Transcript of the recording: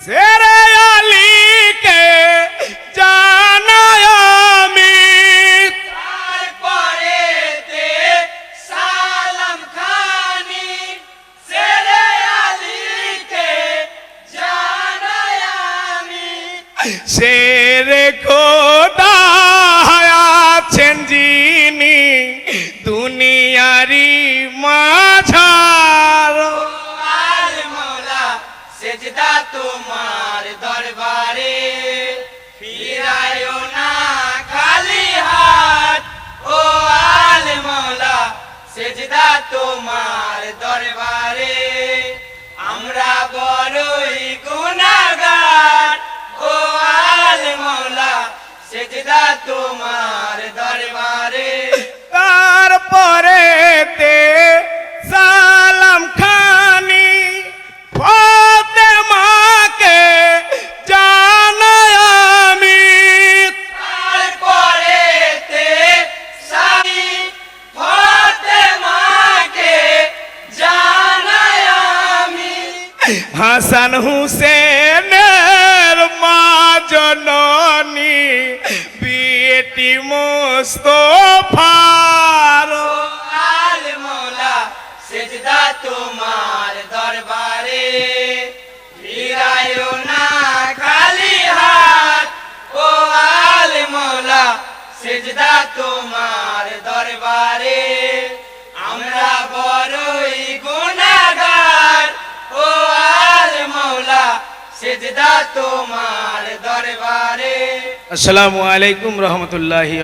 शेरे अली के जानाया मी तारपरेते सालम खानी शेरे अली के জানায়ামি शेरे खोदा আছেন যিনি দুনিয়ারি মাঝার আল মৌলা সেজদা তোমার দরবারে ফিরায়ো না খালি হাত ও আল মৌলা সেজদা তোমার দরবারে আমরা বড়ই গুনাহগার ও আল মৌলা সেজদা তোমার দরবারে তারপরে তে সালাম খানি ফাতেমাকে জানাই আমি তারপরেতে সাই ফাতেমাকে জানাই আমি হাসান হুসেনের মা জননী বিয়েটি মুস্তফার আল মৌলা সেজদা তোমার দরবারে ফিরায়ো না খালি হাত ও আল মৌলা সেজদা তোমার দরবারে আমরা বড়ই গুনাহগার ও আল মৌলা সেজদা তোমার দরবারে। আসসালামু আলাইকুম রহমতুল্লাহি